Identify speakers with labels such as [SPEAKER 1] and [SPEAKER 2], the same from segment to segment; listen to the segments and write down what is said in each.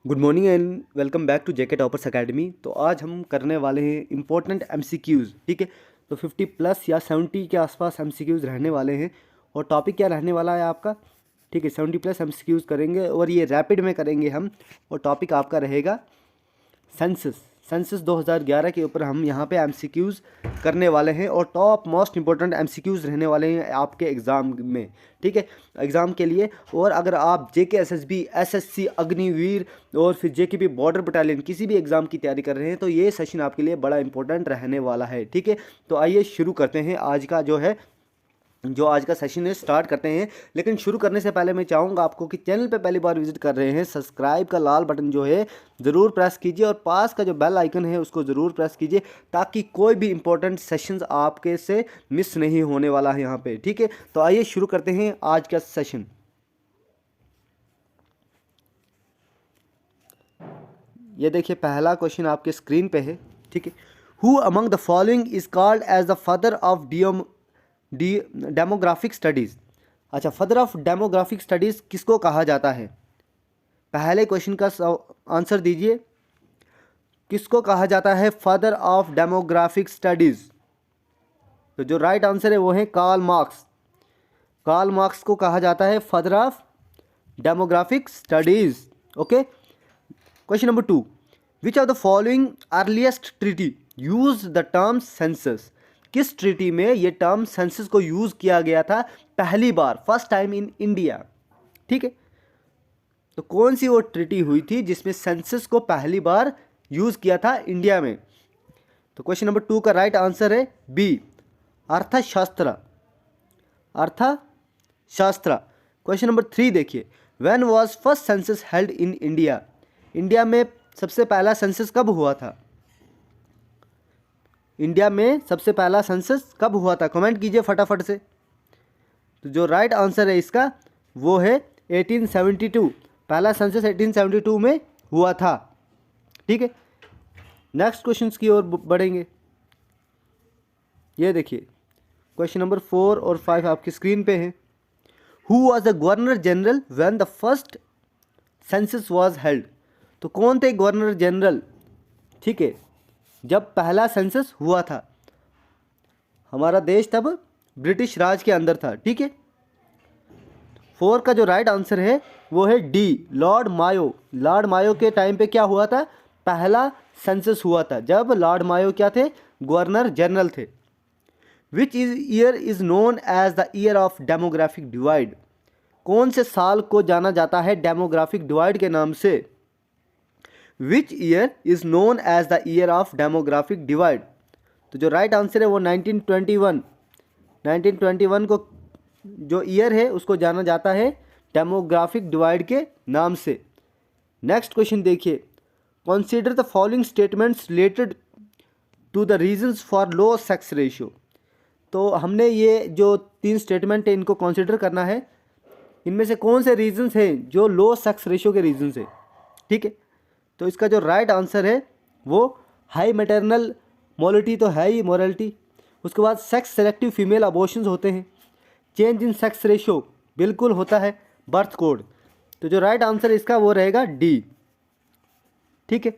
[SPEAKER 1] Good morning and welcome back to JK Toppers Academy. तो आज हम करने वाले हैं इंपॉर्टेंट एमसीक्यूज़। ठीक है, तो 50 प्लस या 70 के आसपास एमसीक्यूज़ रहने वाले हैं। और टॉपिक क्या रहने वाला है आपका? ठीक है, 70 प्लस एमसीक्यूज़ करेंगे और ये रैपिड में करेंगे हम। और टॉपिक आपका रहेगा सेंसस 2011 के ऊपर हम यहाँ पे एमसीक्यूज़ करने वाले हैं और टॉप मोस्ट इंपॉर्टेंट एमसीक्यूज़ रहने वाले हैं आपके एग्ज़ाम में। ठीक है, एग्ज़ाम के लिए। और अगर आप जेके एसएसबी, एसएससी, अग्निवीर और फिर जेकेपी बॉर्डर बटालियन किसी भी एग्ज़ाम की तैयारी कर रहे हैं तो ये सेशन आपके लिए बड़ा इंपॉर्टेंट रहने वाला है। ठीक है, तो आइए शुरू करते हैं आज का सेशन है, स्टार्ट करते हैं। लेकिन शुरू करने से पहले मैं चाहूँगा आपको कि चैनल पे पहली बार विजिट कर रहे हैं, सब्सक्राइब का लाल बटन जो है ज़रूर प्रेस कीजिए और पास का जो बेल आइकन है उसको ज़रूर प्रेस कीजिए ताकि कोई भी इंपॉर्टेंट सेशंस आपके से मिस नहीं होने वाला है यहाँ पे। ठीक है, तो आइए शुरू करते हैं आज का सेशन। ये देखिए, पहला क्वेश्चन आपके स्क्रीन पे है। ठीक है, who among the following is called as the father of demographic studies. अच्छा, फादर ऑफ डेमोग्राफिक स्टडीज़ किसको कहा जाता है? पहले क्वेश्चन का आंसर दीजिए, किसको कहा जाता है फादर ऑफ डेमोग्राफिक स्टडीज़? तो जो राइट आंसर है वो है कार्ल मार्क्स। कार्ल मार्क्स को कहा जाता है father of demographic studies. Okay, question number 2, which of the following earliest treaty use the term census. किस ट्रीटी में ये टर्म सेंसस को यूज किया गया था पहली बार, फर्स्ट टाइम इन इंडिया? ठीक है, तो कौन सी वो ट्रीटी हुई थी जिसमें सेंसस को पहली बार यूज किया था इंडिया में? तो क्वेश्चन नंबर 2 का राइट आंसर है बी, अर्थशास्त्र। अर्थशास्त्र। क्वेश्चन नंबर 3 देखिए, when was first census held in India. India में सबसे पहला सेंसस कब हुआ था? इंडिया में सबसे पहला सेंसस कब हुआ था? कमेंट कीजिए फटाफट से। तो जो राइट आंसर है इसका वो है 1872। पहला सेंसस 1872 में हुआ था। ठीक है, नेक्स्ट क्वेश्चन की ओर बढ़ेंगे। ये देखिए, क्वेश्चन नंबर 4 और 5 आपकी स्क्रीन पे है। Who was the governor general when the first census was held. तो कौन थे गवर्नर जनरल? ठीक है, जब पहला सेंसस हुआ था। हमारा देश तब ब्रिटिश राज के अंदर था। ठीक है, 4 का जो राइट आंसर है वो है डी, लॉर्ड मायो। लॉर्ड मायो के टाइम पे क्या हुआ था? पहला सेंसस हुआ था जब लॉर्ड मायो क्या थे? गवर्नर जनरल थे। Which year is known as the year of demographic divide. कौन से साल को जाना जाता है डेमोग्राफिक डिवाइड के नाम से? Which year is known as the year of demographic divide. तो जो राइट आंसर है वो 1921। 1921 को जो ईयर है उसको जाना जाता है डेमोग्राफिक डिवाइड के नाम से। नेक्स्ट क्वेश्चन देखिए, consider the following statements related to the reasons for low sex ratio. तो हमने ये जो 3 स्टेटमेंट है इनको कंसीडर करना है। इनमें से कौन से रीजंस हैं जो लो सेक्स रेशियो के रीजंस है? ठीक है, तो इसका जो राइट आंसर है वो हाई मैटरनल मोर्टेलिटी तो है ही, मोरलिटी। उसके बाद सेक्स सेलेक्टिव फीमेल अबॉर्शंस होते हैं, चेंज इन सेक्स रेशियो बिल्कुल होता है, बर्थ कोड। तो जो राइट आंसर है इसका वो रहेगा डी। ठीक है,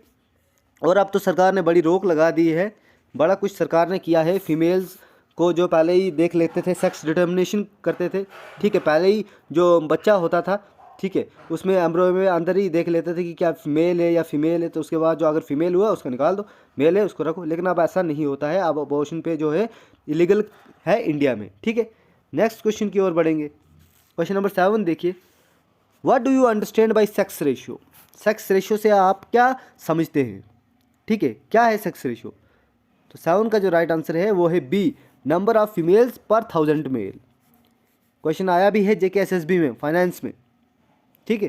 [SPEAKER 1] और अब तो सरकार ने बड़ी रोक लगा दी है, बड़ा कुछ सरकार ने किया है। फीमेल्स को जो पहले ही देख लेते थे, सेक्स डिटर्मिनेशन करते थे। ठीक है, पहले ही जो बच्चा होता था, ठीक है, उसमें एम्ब्रियो में अंदर ही देख लेते थे कि क्या मेल है या फीमेल है। तो उसके बाद जो अगर फीमेल हुआ उसको निकाल दो, मेल है उसको रखो। लेकिन अब ऐसा नहीं होता है, अब अबॉर्शन पे जो है इलीगल है इंडिया में। ठीक है, नेक्स्ट क्वेश्चन की ओर बढ़ेंगे। क्वेश्चन नंबर 7 देखिए, what do you understand by sex ratio. Sex ratio से आप क्या समझते हैं? ठीक है, क्या है सेक्स रेशियो? तो 7 का जो राइट आंसर है वो है बी, नंबर ऑफ फीमेल्स पर 1000 मेल। क्वेश्चन आया भी है जेके एसएसबी में, फाइनेंस में। ठीक है,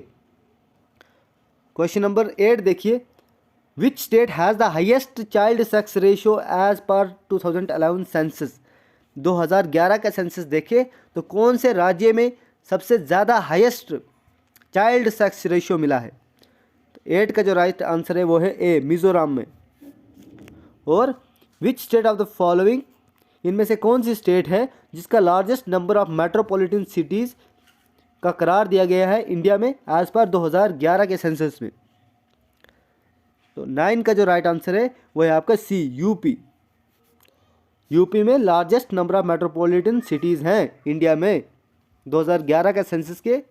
[SPEAKER 1] क्वेश्चन नंबर 8 देखिए, which state has the highest child sex ratio as per 2011 census. 2011 का सेंसस देखे तो कौन से राज्य में सबसे ज़्यादा हाईएस्ट चाइल्ड सेक्स रेशियो मिला है? तो 8 का जो राइट आंसर है वो है ए, मिजोरम में। और विच स्टेट ऑफ द फॉलोइंग, इनमें से कौन सी स्टेट है जिसका largest number of metropolitan cities का करार दिया गया है इंडिया में एज पर 2011 के सेंसस में? तो 9 का जो राइट आंसर है वो है आपका सी, यूपी। यूपी में largest number of metropolitan cities हैं इंडिया में 2011 का सेंसस के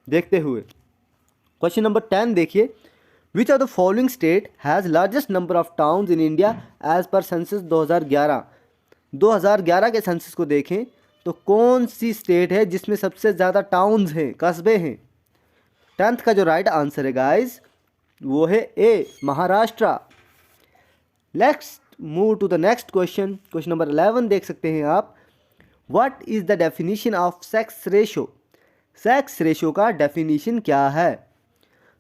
[SPEAKER 1] देखते हुए। क्वेश्चन नंबर 10 देखिए, which of the following state has largest number of towns in India as per census 2011। 2011 के सेंसस को देखें तो कौन सी स्टेट है जिसमें सबसे ज़्यादा टाउन्स हैं, कस्बे हैं। 10th का जो राइट आंसर है गाइस वो है A, Maharashtra. Let's move to the next question. Question number 11 देख सकते हैं आप, what is the definition of sex ratio. Sex ratio का डेफिनेशन क्या है।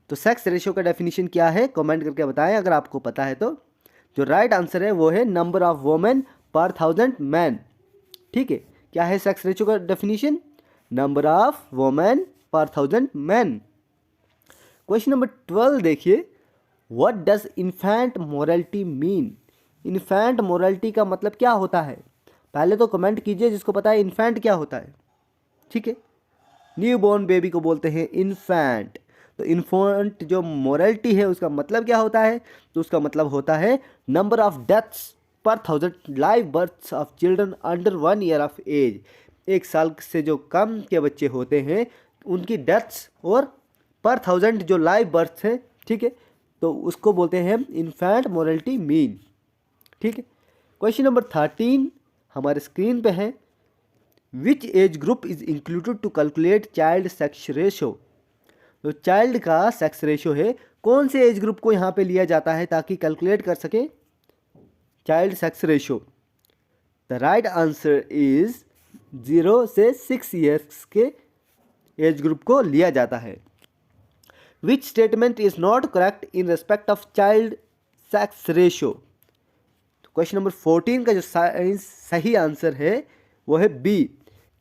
[SPEAKER 1] तो सेक्स रेशो का डेफिनेशन क्या है कमेंट करके बताएं अगर आपको पता है तो। जो राइट आंसर है वो है नंबर ऑफ वोमेन पर 1000 मैन। ठीक है, क्या है सेक्स रेशो का डेफिनेशन, नंबर ऑफ वोमेन पर 1000 मैन। क्वेश्चन नंबर 12 देखिए, what does infant morality mean. Infant morality का मतलब क्या होता है, पहले तो कमेंट कीजिए जिसको पता है इन्फेंट क्या होता है। ठीक है, न्यू बॉर्न बेबी को बोलते हैं इन्फेंट। तो इन्फेंट जो मोरालिटी है उसका मतलब क्या होता है, तो उसका मतलब होता है number of deaths per 1000 live births of children under 1 year of age. 1 साल से जो कम के बच्चे होते हैं उनकी डेथ्स और पर 1000 जो लाइव बर्थ्स हैं, ठीक है, तो उसको बोलते हैं हम इन्फेंट मोरालिटी मीन। ठीक है, क्वेश्चन नंबर 13 हमारे स्क्रीन पे है, which age group is included to calculate child sex ratio. तो चाइल्ड का सेक्स रेशो है, कौन से एज ग्रुप को यहाँ पे लिया जाता है ताकि कैलकुलेट कर सके child sex ratio. The right answer is 0 से 6 ईयर्स के एज ग्रुप को लिया जाता है। Which statement is not correct in respect of child sex ratio. Question number 14 का जो सही आंसर है वो है बी,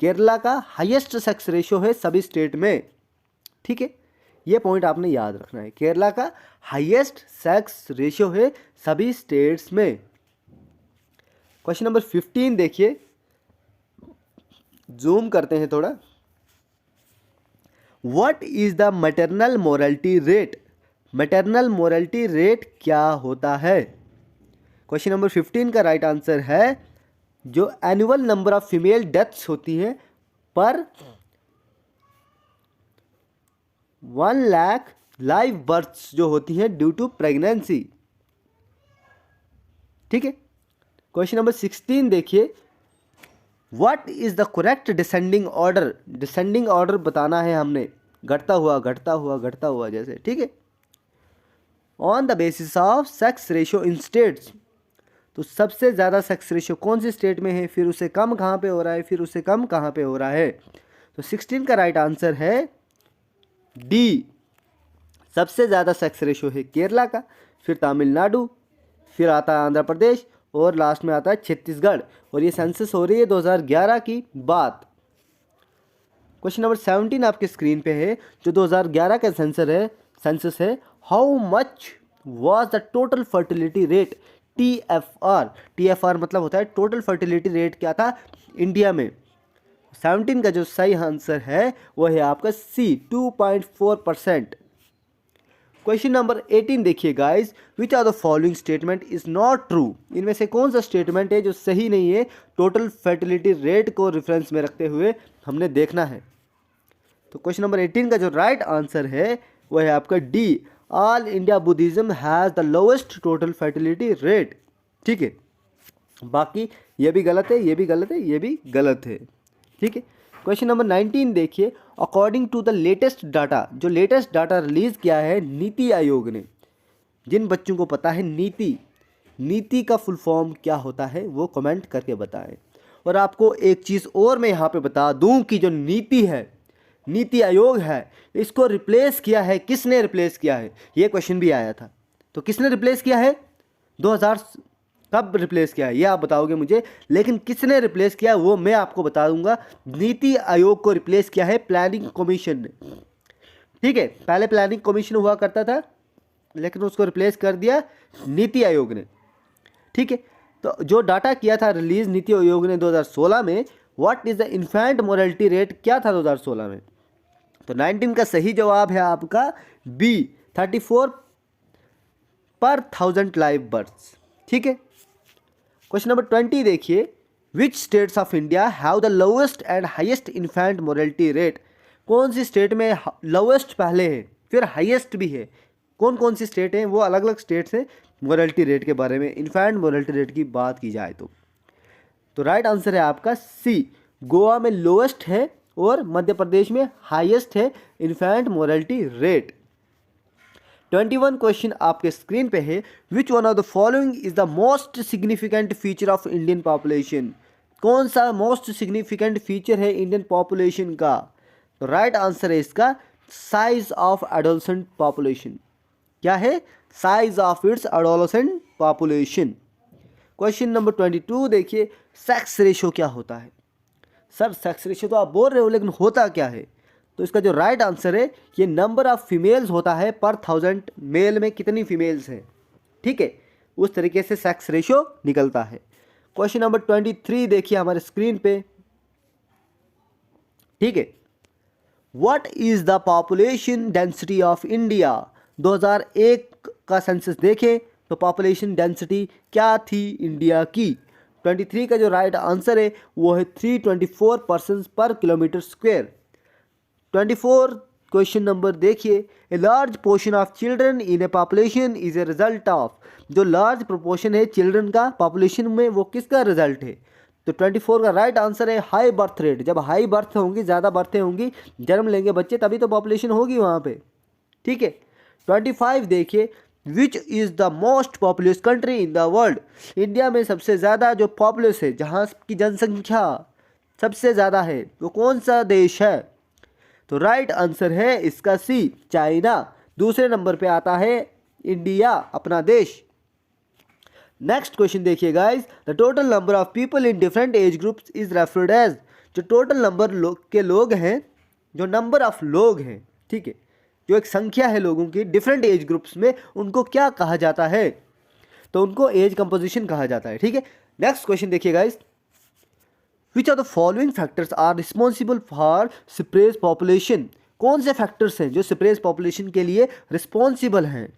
[SPEAKER 1] केरला का हाईएस्ट सेक्स रेशो है सभी स्टेट में। ठीक है, ये पॉइंट आपने याद रखना है, केरला का हाईएस्ट सेक्स रेशो है सभी स्टेट्स में। क्वेश्चन नंबर 15 देखिए, जूम करते हैं थोड़ा। What is the maternal morality rate. Maternal morality rate क्या होता है। क्वेश्चन नंबर 15 का राइट आंसर है जो annual number of female deaths होती है पर 1 लाख लाइव बर्थ्स जो होती हैं ड्यू टू प्रेगनेंसी। ठीक है, क्वेश्चन नंबर 16 देखिए, what is the correct descending order. Descending order बताना है हमने, घटता हुआ घटता हुआ घटता हुआ जैसे। ठीक है, on the basis of sex ratio in states. तो सबसे ज़्यादा सेक्स रेशो कौन सी स्टेट में है, फिर उसे कम कहाँ पे हो रहा है, फिर उसे कम कहाँ पे हो रहा है। तो 16 का राइट आंसर है डी, सबसे ज़्यादा सेक्स रेशो है केरला का, फिर तमिलनाडु, फिर आता है आंध्र प्रदेश और लास्ट में आता है छत्तीसगढ़। और ये सेंसस हो रही है 2011 की बात। क्वेश्चन नंबर 17 आपके स्क्रीन पे है जो 2011 का सेंसस है। How much was the total fertility rate, TFR। TFR मतलब होता है टोटल फर्टिलिटी रेट क्या था इंडिया में। 17 का जो सही आंसर है वो है आपका सी, 2.4%। क्वेश्चन नंबर 18 देखिए guys, which are the following statement is not true. इनमें से कौन सा स्टेटमेंट है जो सही नहीं है, टोटल फर्टिलिटी रेट को रेफरेंस में रखते हुए हमने देखना है। तो क्वेश्चन नंबर 18 का जो राइट आंसर है वो है आपका D, all India Buddhism has the lowest total fertility rate. ठीक है, बाकी ये भी गलत है, ये भी गलत है, ये भी गलत है। ठीक है, क्वेश्चन नंबर 19 देखिए, according to the latest data. जो लेटेस्ट डाटा रिलीज़ किया है नीति आयोग ने, जिन बच्चों को पता है नीति का फुल फॉर्म क्या होता है वो कमेंट करके बताएं। और आपको एक चीज़ और मैं यहाँ पे बता दूँ कि जो नीति है, नीति आयोग है, इसको रिप्लेस किया है, किसने रिप्लेस किया है, ये क्वेश्चन भी आया था। तो किसने रिप्लेस किया है, 2000 कब रिप्लेस किया है ये आप बताओगे मुझे, लेकिन किसने रिप्लेस किया वो मैं आपको बता दूंगा। नीति आयोग को रिप्लेस किया है प्लानिंग कमीशन ने। ठीक है, पहले प्लानिंग कमीशन हुआ करता था लेकिन उसको रिप्लेस कर दिया नीति आयोग ने। ठीक है, तो जो डाटा किया था रिलीज नीति आयोग ने 2016 में, what is the infant morality rate क्या था 2016 में। तो 19 का सही जवाब है आपका बी, पर 1000 लाइव बर्थ्स। ठीक है। क्वेश्चन नंबर 20 देखिए, which states of India have the lowest and highest infant mortality rate. कौन सी स्टेट में लोवेस्ट पहले है फिर हाईएस्ट भी है, कौन कौन सी स्टेट हैं, वो अलग अलग स्टेट्स हैं मोर्टेलिटी रेट के बारे में, इन्फेंट मोर्टेलिटी रेट की बात की जाए तो राइट आंसर है आपका सी, गोवा में लोवेस्ट है और मध्य प्रदेश में हाईएस्ट है इन्फेंट मोर्टेलिटी रेट। 21 क्वेश्चन आपके स्क्रीन पे है, which one of the following is the most significant feature of Indian population. कौन सा मोस्ट सिग्निफिकेंट फीचर है इंडियन पॉपुलेशन का। तो राइट आंसर है इसका साइज ऑफ एडोलसेंट पॉपुलेशन। क्या है, size of its adolescent population. Question number 22 देखिए, सेक्स रेशो क्या होता है। सर सेक्स रेशो तो आप बोल रहे हो लेकिन होता क्या है, तो इसका जो राइट आंसर है ये नंबर ऑफ फीमेल्स होता है पर 1000, मेल में कितनी फीमेल्स हैं। ठीक है, उस तरीके से सेक्स रेशो निकलता है। क्वेश्चन नंबर 23 देखिए हमारे स्क्रीन पे। ठीक है, what is the population density of India. 2001 का सेंसस देखें तो पॉपुलेशन डेंसिटी क्या थी इंडिया की। 23 का जो राइट आंसर है वो है 324 पर्सन पर किलोमीटर स्क्वायर। 24 क्वेश्चन नंबर देखिए, a large portion of children in A population is a result of. जो लार्ज प्रोपोर्शन है चिल्ड्रन का पॉपुलेशन में वो किसका रिजल्ट है। तो 24 का राइट आंसर है हाई बर्थ रेट। जब हाई बर्थ होंगी, ज़्यादा बर्थें होंगी, जन्म लेंगे बच्चे, तभी तो पॉपुलेशन होगी वहाँ पे। ठीक है। 25 देखिए, which is the most populous country in the world. India में सबसे ज़्यादा जो पॉपुलस है, जहाँ की जनसंख्या सबसे ज़्यादा है, वो कौन सा देश है। तो राइट आंसर है इसका सी, चाइना। दूसरे नंबर पे आता है इंडिया, अपना देश। नेक्स्ट क्वेश्चन देखिए guys, the total number of people in different age groups is referred as. जो टोटल नंबर के लोग हैं, जो नंबर ऑफ लोग हैं, ठीक है, जो एक संख्या है लोगों की डिफरेंट एज ग्रुप्स में, उनको क्या कहा जाता है। तो उनको एज कंपोजिशन कहा जाता है। ठीक है। नेक्स्ट क्वेश्चन देखिए guys, which of the following factors are responsible for sparse population. कौन से फैक्टर्स हैं जो स्प्रेस पॉपुलेशन के लिए रिस्पॉन्सिबल हैं।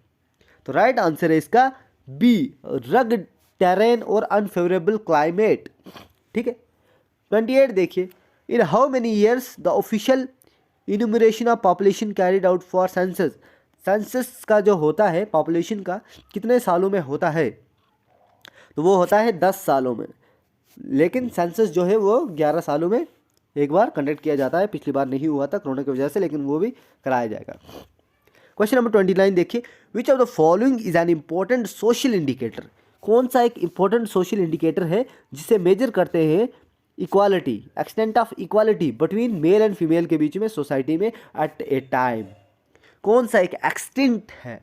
[SPEAKER 1] तो राइट आंसर है इसका बी, रग टेरेन और अनफेवरेबल क्लाइमेट। ठीक है। 28 देखिए, in how many years the official enumeration of population carried out for census. Census का जो होता है पॉपुलेशन का, कितने सालों में होता है। तो वो होता है 10 सालों में, लेकिन सेंसस जो है वो 11 सालों में एक बार कंडक्ट किया जाता है। पिछली बार नहीं हुआ था कोरोना की वजह से, लेकिन वो भी कराया जाएगा। क्वेश्चन नंबर 29 देखिए, which of the following is an important social indicator. कौन सा एक इंपॉर्टेंट सोशल इंडिकेटर है जिसे मेजर करते हैं equality, extent of equality between male and female के बीच में सोसाइटी में एट ए टाइम। कौन सा एक एक्सटेंट है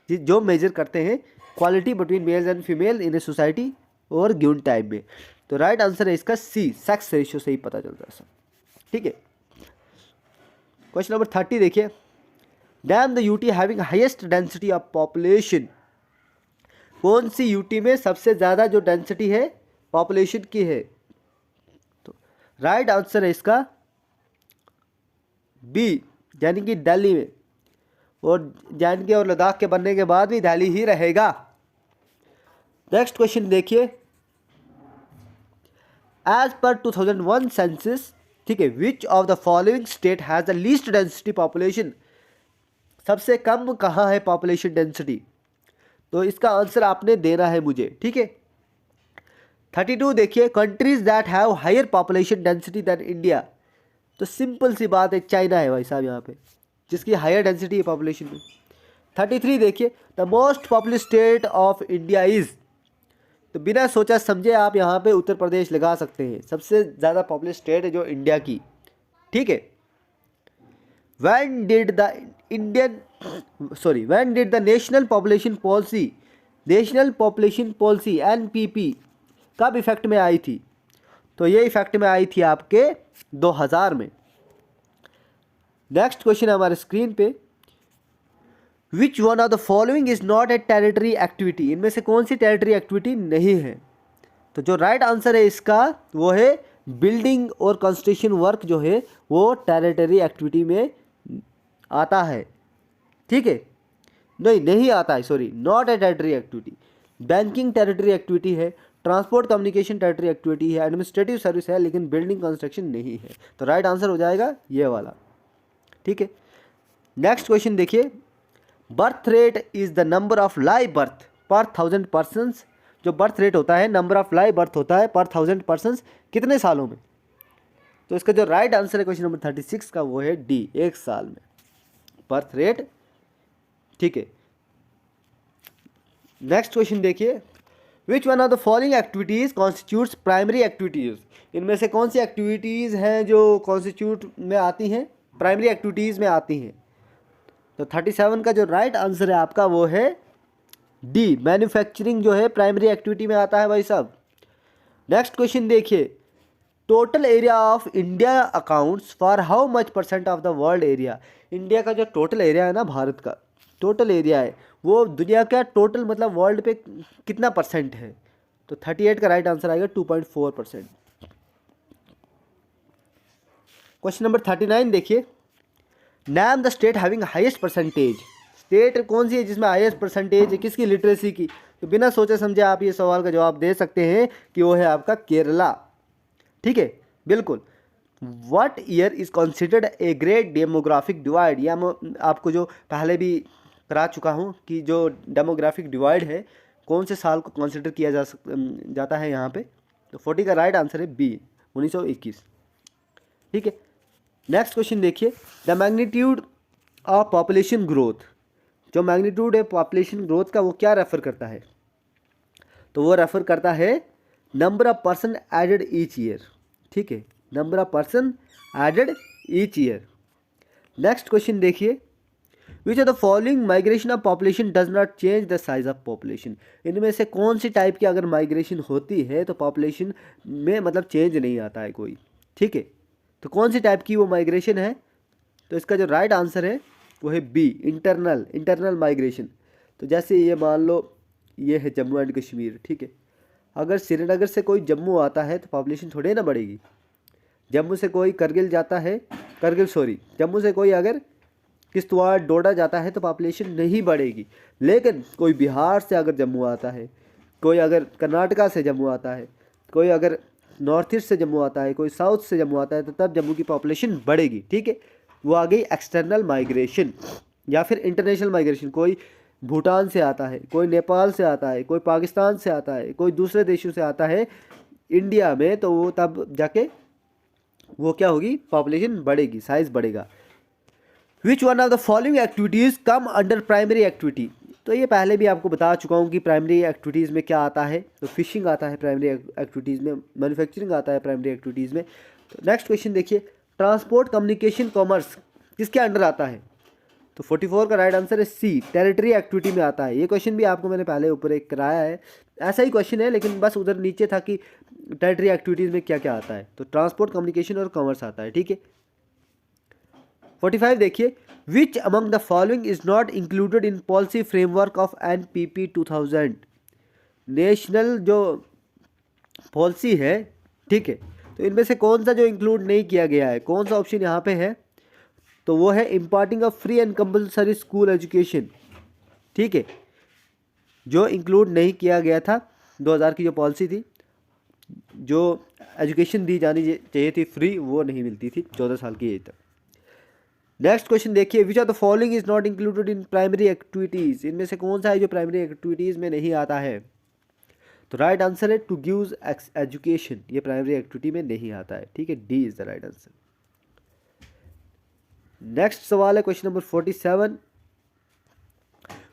[SPEAKER 1] जो मेजर करते हैं quality between male and female in a society और गिवन टाइम में। तो राइट आंसर है इसका सी, सेक्स रेशियो से ही पता चलता है सब। ठीक है। क्वेश्चन नंबर 30 देखिए, dam the UT having highest density of population. कौन सी यूटी में सबसे ज़्यादा जो डेंसिटी है पॉपुलेशन की है। तो राइट आंसर है इसका बी, यानी कि दिल्ली में, और जे और लद्दाख के बनने के बाद भी दिल्ली ही रहेगा। नेक्स्ट क्वेश्चन देखिए, एज पर 2001 सेंसस, ठीक है, विच of the following state has the least density population. सबसे कम कहाँ है पॉपुलेशन डेंसिटी। तो इसका आंसर आपने देना है मुझे। ठीक है। 32 देखिए, countries that have higher population density than India. तो सिंपल सी बात है, चाइना है भाई साहब यहाँ पे, जिसकी हायर डेंसिटी है पॉपुलेशन में। 33 देखिए, the most populous state of India is. तो बिना सोचा समझे आप यहाँ पे उत्तर प्रदेश लगा सकते हैं, सबसे ज़्यादा पॉपुलस स्टेट है जो इंडिया की। ठीक है। When did the national population policy NPP कब इफेक्ट में आई थी। तो ये इफेक्ट में आई थी आपके 2000 में। नेक्स्ट क्वेश्चन हमारे स्क्रीन पे, which one of the following is not a territory activity. इनमें से कौन सी टेरिटरी एक्टिविटी नहीं है। तो जो राइट आंसर है इसका वो है बिल्डिंग और कंस्ट्रक्शन वर्क जो है वो टेरिटरी एक्टिविटी में आता है। ठीक है। नहीं आता है, sorry, not a territory activity. Banking territory activity है, ट्रांसपोर्ट कम्युनिकेशन टेरिटरी एक्टिविटी है, एडमिनिस्ट्रेटिव सर्विस है, लेकिन बिल्डिंग कंस्ट्रक्शन नहीं है। तो राइट आंसर हो जाएगा ये वाला, ठीक है। नेक्स्ट क्वेश्चन देखिए, birth rate is the number of live birth पर 1000 पर्सन्स। जो बर्थ रेट होता है, नंबर ऑफ लाइव बर्थ होता है पर 1000 पर्सन्स कितने सालों में। तो इसका जो राइट आंसर है क्वेश्चन नंबर 36 का वो है डी, 1 साल में बर्थ रेट, ठीक है। नेक्स्ट क्वेश्चन देखिए, which one of the following activities constitutes primary activities. इनमें से कौन सी एक्टिविटीज़ हैं जो कॉन्स्टिट्यूट में आती हैं, प्राइमरी एक्टिविटीज़ में आती हैं। तो 37 का जो राइट आंसर है आपका वो है डी, मैन्युफैक्चरिंग जो है प्राइमरी एक्टिविटी में आता है भाई साहब। नेक्स्ट क्वेश्चन देखिए, total area of India accounts for how much percent of the world area. India का जो टोटल एरिया है ना, भारत का टोटल एरिया है, वो दुनिया का टोटल मतलब वर्ल्ड पे कितना परसेंट है। तो 38 का राइट आंसर आएगा 2.4%। क्वेश्चन नंबर 39 देखिए, नाम the state having highest percentage. State कौन सी है जिसमें हाईएस्ट परसेंटेज है किसकी, लिटरेसी की। तो बिना सोचे समझे आप ये सवाल का जवाब दे सकते हैं कि वो है आपका केरला, ठीक है, बिल्कुल। What year is considered a great demographic divide. या मैं आपको जो पहले भी करा चुका हूँ कि जो डेमोग्राफिक डिवाइड है कौन से साल को कंसिडर किया जाता है यहाँ पे। तो 40 का राइट आंसर है बी, 1921, ठीक है। नेक्स्ट क्वेश्चन देखिए, the magnitude of population growth. जो मैग्नीट्यूड है पॉपुलेशन ग्रोथ का वो क्या रेफर करता है। तो वो रेफर करता है number of person added each year, ठीक है, number of person added each year. Next question देखिए, which of the following migration of population does not change the size of population. इनमें से कौन सी टाइप की अगर माइग्रेशन होती है तो पॉपुलेशन में मतलब चेंज नहीं आता है कोई, ठीक है। तो कौन सी टाइप की वो माइग्रेशन है। तो इसका जो राइट आंसर है वो है बी, इंटरनल माइग्रेशन। तो जैसे ये मान लो ये है जम्मू एंड कश्मीर, ठीक है, अगर श्रीनगर से कोई जम्मू आता है तो पॉपुलेशन थोड़ी ना बढ़ेगी। जम्मू से कोई करगिल जाता है, जम्मू से कोई अगर किश्तवाड़ डोडा जाता है तो पॉपुलेशन नहीं बढ़ेगी। लेकिन कोई बिहार से अगर जम्मू आता है, कोई अगर कर्नाटका से जम्मू आता है, कोई अगर नॉर्थ ईस्ट से जम्मू आता है, कोई साउथ से जम्मू आता है, तो तब जम्मू की पॉपुलेशन बढ़ेगी, ठीक है। वो आ गई एक्सटर्नल माइग्रेशन या फिर इंटरनेशनल माइग्रेशन। कोई भूटान से आता है, कोई नेपाल से आता है, कोई पाकिस्तान से आता है, कोई दूसरे देशों से आता है इंडिया में, तो वो तब जाके वो क्या होगी, पॉपुलेशन बढ़ेगी, साइज बढ़ेगा। Which one of the following activities come under primary activity. तो ये पहले भी आपको बता चुका हूँ कि प्राइमरी एक्टिविटीज़ में क्या आता है। तो फिशिंग आता है प्राइमरी एक्टिविटीज़ में, मैन्युफैक्चरिंग आता है प्राइमरी एक्टिविटीज़ में। तो नेक्स्ट क्वेश्चन देखिए, ट्रांसपोर्ट कम्युनिकेशन कॉमर्स किसके अंडर आता है। तो 44 का राइट आंसर है सी, टेरिटरी एक्टिविटी में आता है। ये क्वेश्चन भी आपको मैंने पहले ऊपर एक कराया है, ऐसा ही क्वेश्चन है, लेकिन बस उधर नीचे था कि टेरिटरी एक्टिविटीज़ में क्या क्या आता है। तो ट्रांसपोर्ट कम्युनिकेशन और कॉमर्स आता है, ठीक है। 45 देखिए, which among the following is not included in policy framework of NPP 2000। National जो पॉलिसी है, ठीक है, तो इनमें से कौन सा जो इंक्लूड नहीं किया गया है, कौन सा ऑप्शन यहाँ पे है। तो वो है imparting of free and compulsory school education, ठीक है। जो इंक्लूड नहीं किया गया था 2000 की जो पॉलिसी थी, जो एजुकेशन दी जानी चाहिए थी फ्री, वो नहीं मिलती थी 14 साल की एज तक। नेक्स्ट क्वेश्चन देखिए, which of the following is not included in primary activities. इनमें से कौन सा है जो प्राइमरी एक्टिविटीज़ में नहीं आता है। तो राइट आंसर है टू गिव्स एजुकेशन, ये प्राइमरी एक्टिविटी में नहीं आता है, ठीक है, D is the right answer. Next सवाल है question number 47,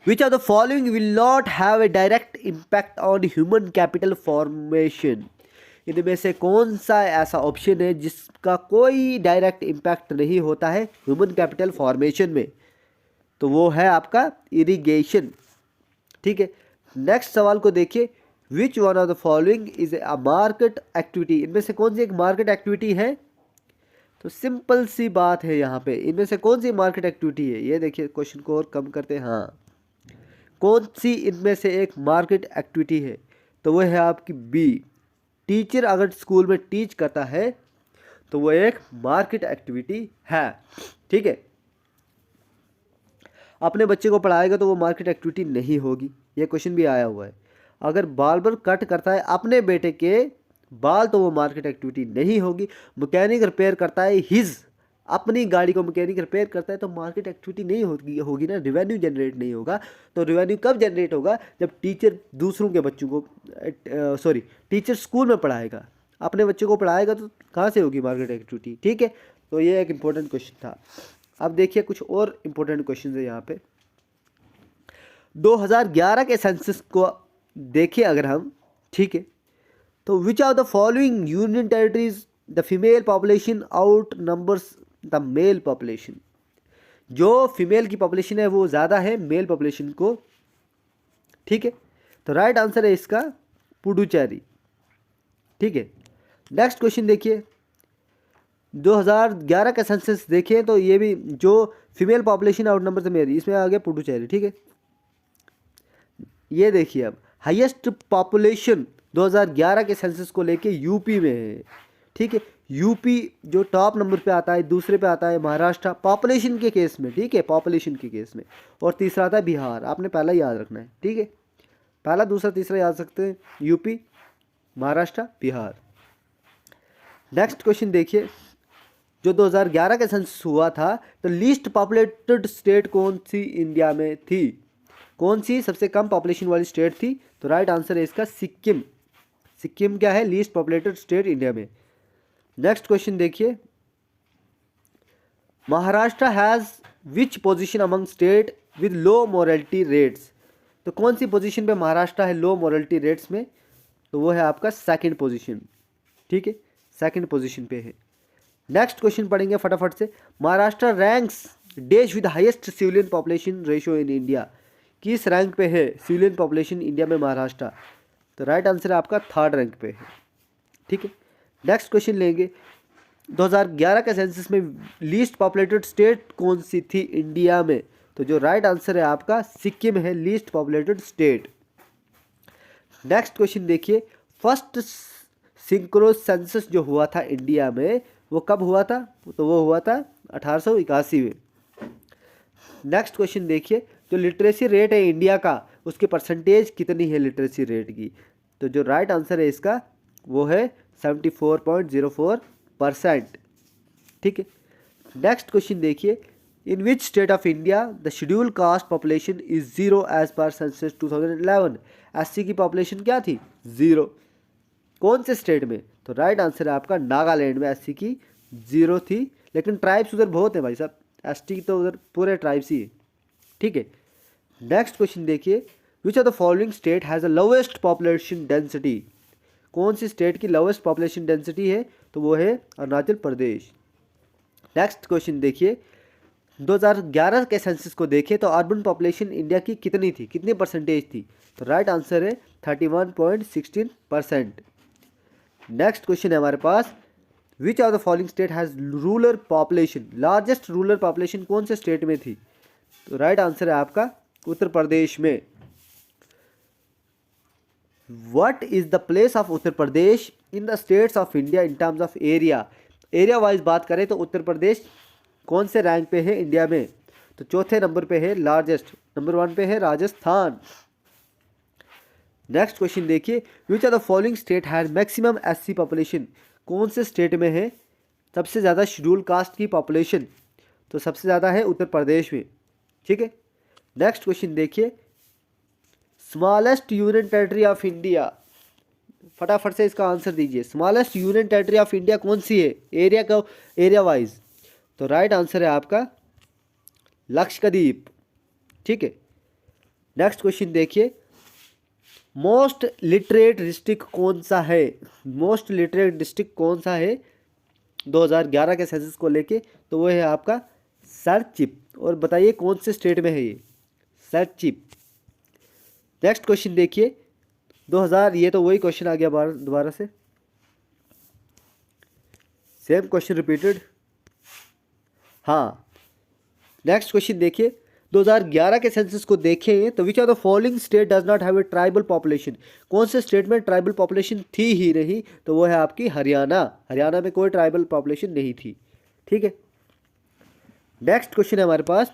[SPEAKER 1] which of the following will not have a direct impact on human capital formation. इनमें से कौन सा ऐसा ऑप्शन है जिसका कोई डायरेक्ट इम्पैक्ट नहीं होता है ह्यूमन कैपिटल फॉर्मेशन में। तो वो है आपका इरिगेशन, ठीक है। नेक्स्ट सवाल को देखिए, which one of the following is a market activity. इनमें से कौन सी एक मार्केट एक्टिविटी है। तो सिंपल सी बात है यहाँ पे, इनमें से कौन सी मार्केट एक्टिविटी है। ये देखिए क्वेश्चन को और कम करते हैं, हाँ, कौन सी इनमें से एक मार्केट एक्टिविटी है। तो वो है आपकी बी, टीचर अगर स्कूल में टीच करता है तो वो एक मार्केट एक्टिविटी है, ठीक है। अपने बच्चे को पढ़ाएगा तो वो मार्केट एक्टिविटी नहीं होगी, ये क्वेश्चन भी आया हुआ है। अगर बार्बर कट करता है अपने बेटे के बाल तो वो मार्केट एक्टिविटी नहीं होगी। मैकेनिक रिपेयर करता है हिज अपनी गाड़ी को मैकेनिक रिपेयर करता है तो मार्केट एक्टिविटी नहीं होगी ना, रिवेन्यू जनरेट नहीं होगा। तो रिवेन्यू कब जनरेट होगा, जब टीचर दूसरों के बच्चों को टीचर स्कूल में पढ़ाएगा, अपने बच्चों को पढ़ाएगा तो कहाँ से होगी मार्केट एक्टिविटी। ठीक है, तो ये एक इम्पोर्टेंट क्वेश्चन था। अब देखिए कुछ और इम्पोर्टेंट क्वेश्चन है यहाँ पे। 2011 के सेंसस को देखिए अगर हम, ठीक है, तो विच of the following union territories the female population out numbers the mail population. जो फीमेल की पॉपुलेशन है वो ज़्यादा है मेल पॉपुलेशन को। ठीक है, तो राइट आंसर है इसका पुडुचेरी। ठीक है, नेक्स्ट क्वेश्चन देखिए। 2011 का सेंसस देखिए तो ये भी जो फीमेल पॉपुलेशन आउट नंबर से मेरी, इसमें आ गया पुडुचेरी। ठीक है, ये देखिए अब हाईएस्ट पॉपुलेशन 2011 के सेंसस को लेके यूपी में है। ठीक है, यूपी जो टॉप नंबर पे आता है, दूसरे पे आता है महाराष्ट्र पॉपुलेशन के केस में। ठीक है, पॉपुलेशन के केस में, और तीसरा आता है बिहार। आपने पहला याद रखना है। ठीक है, पहला दूसरा तीसरा याद सकते हैं, UP Maharashtra Bihar. Next question देखिए, जो 2011 का सेंसस हुआ था तो लीस्ट पॉपुलेटेड स्टेट कौन सी इंडिया में थी, कौन सी सबसे कम पॉपुलेशन वाली स्टेट थी, तो राइट आंसर है इसका सिक्किम। सिक्किम क्या है, लीस्ट पॉपुलेटेड स्टेट इंडिया में। नेक्स्ट क्वेश्चन देखिए, Maharashtra has which position among state with low morality rates. तो कौन सी पोजीशन पे महाराष्ट्र है लो मोरालिटी रेट्स में, तो वो है आपका सेकंड पोजीशन। ठीक है, सेकंड पोजीशन पे है। नेक्स्ट क्वेश्चन पढ़ेंगे फटाफट से। Maharashtra ranks dash with highest civilian population ratio in India. किस रैंक पे है सिविलियन पॉपुलेशन इंडिया में महाराष्ट्र, तो राइट आंसर है आपका थर्ड रैंक पे है। ठीक है, नेक्स्ट क्वेश्चन लेंगे। 2011 के सेंसस में लीस्ट पॉपुलेटेड स्टेट कौन सी थी इंडिया में, तो जो राइट आंसर है आपका सिक्किम है least populated state. Next question देखिए, फर्स्ट सिंक्रो सेंसस जो हुआ था इंडिया में वो कब हुआ था, तो वो हुआ था 1881 में। नेक्स्ट क्वेश्चन देखिए, जो लिटरेसी रेट है इंडिया का उसकी परसेंटेज कितनी है लिटरेसी रेट की, तो जो राइट आंसर है इसका वो है 74.04%। ठीक है, नेक्स्ट क्वेश्चन देखिए, in which state of India the schedule caste population is 0 as per census 2011। SC की पॉपुलेशन क्या थी, 0। कौन से स्टेट में, तो राइट आंसर है आपका नागालैंड में एससी की 0 थी, लेकिन ट्राइब्स उधर बहुत हैं भाई साहब, एसटी तो उधर पूरे ट्राइब्स ही है। ठीक है, नेक्स्ट क्वेश्चन देखिए, which of the following state has the lowest population density. कौन सी स्टेट की लोवेस्ट पॉपुलेशन डेंसिटी है, तो वो है अरुणाचल प्रदेश। नेक्स्ट क्वेश्चन देखिए, 2011 के सेंसस को देखें तो अर्बन पॉपुलेशन इंडिया की कितनी थी, कितनी परसेंटेज थी, तो राइट आंसर है 31.16%। नेक्स्ट क्वेश्चन है हमारे पास, which of the following state has rural population, largest rural population कौन से स्टेट में थी, तो राइट आंसर है आपका उत्तर प्रदेश में। What is the place of Uttar Pradesh in the states of India in terms of area. Area wise बात करें तो उत्तर प्रदेश कौन से रैंक पे है इंडिया में, तो चौथे नंबर पे है लार्जेस्ट, नंबर 1 पे है राजस्थान। नेक्स्ट क्वेश्चन देखिए, which of the following state has maximum SC population. कौन से स्टेट में है सबसे ज़्यादा शेड्यूल कास्ट की पॉपुलेशन, तो सबसे ज़्यादा है उत्तर प्रदेश में। ठीक है, नेक्स्ट क्वेश्चन देखिए, smallest union territory of India, फटाफट से इसका आंसर दीजिए। Smallest union territory of India कौन सी है एरिया का, एरिया वाइज, तो राइट आंसर है आपका लक्षद्वीप। ठीक है, नेक्स्ट क्वेश्चन देखिए, मोस्ट लिटरेट डिस्ट्रिक्ट कौन सा है, मोस्ट लिटरेट डिस्ट्रिक्ट कौन सा है 2011 के सेंसस को लेके, तो वो है आपका सरचिप। और बताइए कौन से स्टेट में है ये सरचिप। नेक्स्ट क्वेश्चन देखिए, 2000, ये तो वही क्वेश्चन आ गया दोबारा से, सेम क्वेश्चन रिपीटेड। हाँ, नेक्स्ट क्वेश्चन देखिए, 2011 के सेंसस को देखें तो विच of the following state does not have a tribal population. कौन से स्टेट में ट्राइबल पॉपुलेशन थी ही नहीं, तो वो है आपकी हरियाणा। हरियाणा में कोई ट्राइबल पॉपुलेशन नहीं थी। ठीक है, नेक्स्ट क्वेश्चन है हमारे पास,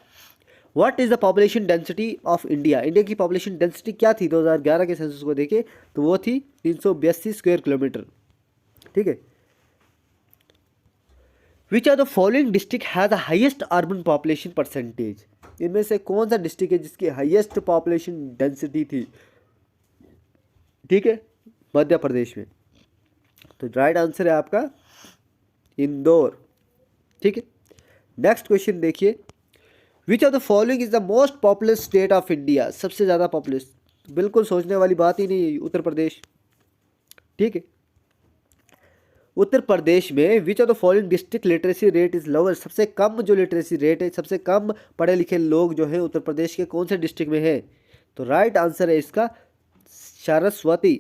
[SPEAKER 1] what is the population density of India? India की पॉपुलेशन डेंसिटी क्या थी 2011 के सेंसस को देखें तो वो थी 382 स्क्वायर किलोमीटर। ठीक है। Which are the following district has the highest urban population percentage? इनमें से कौन सा डिस्ट्रिक्ट है जिसकी हाईएस्ट पॉपुलेशन डेंसिटी थी? ठीक है, मध्य प्रदेश में। तो राइट आंसर है आपका इंदौर। ठीक है। नेक्स्ट क्वेश्चन देखिए, which of the following is the most populous state of India? सबसे ज़्यादा पॉपुलस, बिल्कुल सोचने वाली बात ही नहीं, उत्तर प्रदेश। ठीक है। उत्तर प्रदेश में विच of the following district literacy rate is lower? सबसे कम जो लिटरेसी रेट है, सबसे कम पढ़े लिखे लोग जो है उत्तर प्रदेश के कौन से डिस्ट्रिक्ट में है? तो राइट आंसर है इसका सरस्वती।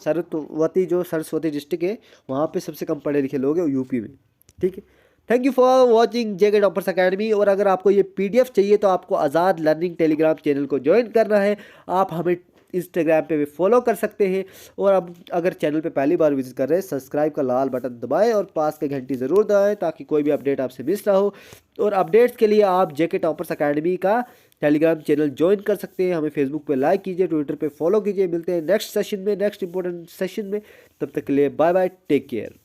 [SPEAKER 1] सरस्वती जो सरस्वती डिस्ट्रिक्ट है वहाँ पे सबसे कम पढ़े लिखे लोग हैं यूपी में। ठीक है। Thank you for watching JK toppers academy. और अगर आपको ये पीडीएफ चाहिए तो आपको आज़ाद लर्निंग टेलीग्राम चैनल को ज्वाइन करना है। आप हमें इंस्टाग्राम पे भी फॉलो कर सकते हैं। और अब अगर चैनल पे पहली बार विजिट कर रहे हैं, सब्सक्राइब का लाल बटन दबाएं और पास के घंटी ज़रूर दबाएं ताकि कोई भी अपडेट आपसे मिस ना हो। और अपडेट्स के लिए आप जेके टॉपर्स अकेडमी का टेलीग्राम चैनल ज्वाइन कर सकते हैं। हमें फेसबुक पे लाइक कीजिए, ट्विटर पे फॉलो कीजिए। मिलते हैं नेक्स्ट सेशन में, नेक्स्ट इंपॉर्टेंट सेशन में। तब तक के लिए बाय बाय, टेक केयर।